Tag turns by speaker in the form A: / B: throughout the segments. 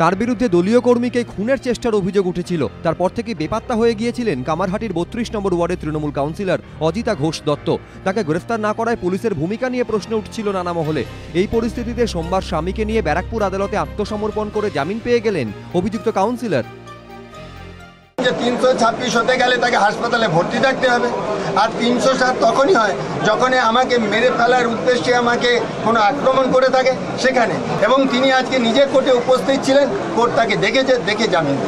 A: তার বিরুদ্ধে দলীয় কর্মীকে খুনের চেষ্টার অভিযোগ উঠেছিল। তারপর থেকে বেপাত্তা হয়ে গিয়েছিলেন কামারহাটির ৩২ নম্বর ওয়ার্ডের তৃণমূল কাউন্সিলর অজিতা ঘোষ দত্ত। তাকে গ্রেফতার না করায় পুলিশের ভূমিকা নিয়ে প্রশ্ন উঠছিল নানা মহলে। এই পরিস্থিতিতে সোমবার স্বামীকে নিয়ে ব্যারাকপুর আদালতে আত্মসমর্পণ করে জামিন পেয়ে গেলেন অভিযুক্ত কাউন্সিলর।
B: ৩২৬ হতে গেলে তাকে হাসপাতালে ভর্তি থাকতে হবে, আর ৩০৭ তখনই হয় যখন আমাকে মেরে ফেলার উদ্দেশ্যে আমাকে কোনো আক্রমণ করে থাকে সেখানে, এবং তিনি আজকে নিজে কোর্টে উপস্থিত ছিলেন, কোর্ট তাকে দেখে জামিন।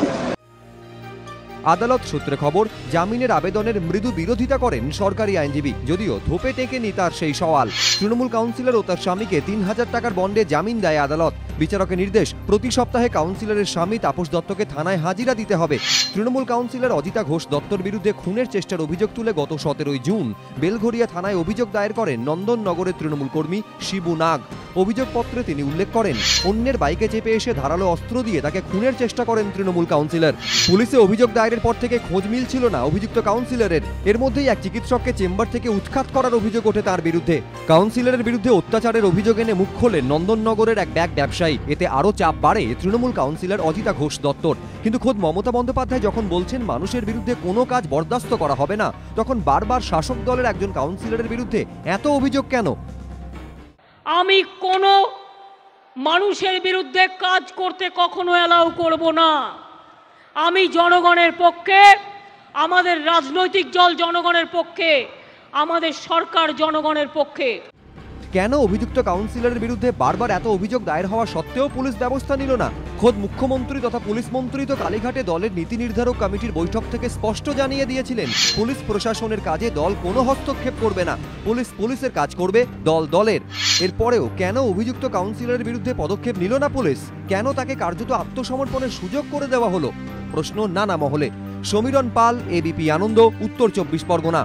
A: আদালত সূত্রে খবর, জামিনের আবেদনের মৃদু বিরোধিতা করেন সরকারি আইনজীবী, যদিও ধোপে টেকেনি তার সেই সওয়াল। তৃণমূল কাউন্সিলর ও তার স্বামীকে ৩,০০০ টাকার বন্ডে জামিন দেয় আদালত। বিচারকের নির্দেশ, প্রতি সপ্তাহে কাউন্সিলরের স্বামী তাপস দত্তকে থানায় হাজিরা দিতে হবে। তৃণমূল কাউন্সিলর অজিতা ঘোষ দত্তর বিরুদ্ধে খুনের চেষ্টার অভিযোগ তুলে গত ১৭ জুন বেলঘরিয়া থানায় অভিযোগ দায়ের করেন নন্দননগরের তৃণমূল কর্মী শিবু নাগ। অভিযোগপত্রে তিনি উল্লেখ করেন, অন্যের বাইকে চেপে এসে ধারালো অস্ত্র দিয়ে তাকে খুনের চেষ্টা করেন তৃণমূল কাউন্সিলর। পুলিশে অভিযোগ দায়েরের পর থেকে খোঁজ মিলছিল না অভিযুক্ত কাউন্সিলরের। এর মধ্যেই এক চিকিৎসককে চেম্বার থেকে উৎখাত করার অভিযোগ ওঠে তার বিরুদ্ধে। কাউন্সিলরের বিরুদ্ধে অত্যাচারের অভিযোগ এনে মুখ খোলেন নন্দননগরের এক ব্যাগ ব্যবসায়ী। এতে আরও চাপ বাড়ে তৃণমূল কাউন্সিলর অজিতা ঘোষ দত্তর। কিন্তু খোদ মমতা বন্দ্যোপাধ্যায় যখন বলছেন মানুষের বিরুদ্ধে কোনো কাজ বরদাস্ত করা হবে না, তখন বারবার শাসক দলের একজন কাউন্সিলরের বিরুদ্ধে এত অভিযোগ কেন?
C: আমি কোনো মানুষের বিরুদ্ধে কাজ করতে কখনো অ্যালাউ করব না। আমি জনগণের পক্ষে, আমাদের রাজনৈতিক দল জনগণের পক্ষে, আমাদের সরকার জনগণের পক্ষে।
A: কেন অভিযুক্ত কাউন্সিলরের বিরুদ্ধে বারবার এত অভিযোগ দায়ের হওয়া সত্ত্বেও পুলিশ ব্যবস্থা নিল না? খোদ মুখ্যমন্ত্রী তথা পুলিশ মন্ত্রী তো কালীঘাটে দলের নীতি নির্ধারক কমিটির বৈঠক থেকে স্পষ্ট জানিয়ে দিয়েছিলেন, পুলিশ প্রশাসনের কাজে দল কোনো হস্তক্ষেপ করবে না, পুলিশ পুলিশের কাজ করবে, দল দলের। এরপরেও কেন অভিযুক্ত কাউন্সিলরের বিরুদ্ধে পদক্ষেপ নিল না পুলিশ? কেন তাকে কার্যত আত্মসমর্পণের সুযোগ করে দেওয়া হলো? প্রশ্ন নানা মহলে। সমীরণ পাল, এবিপি আনন্দ, উত্তর ২৪ পরগনা।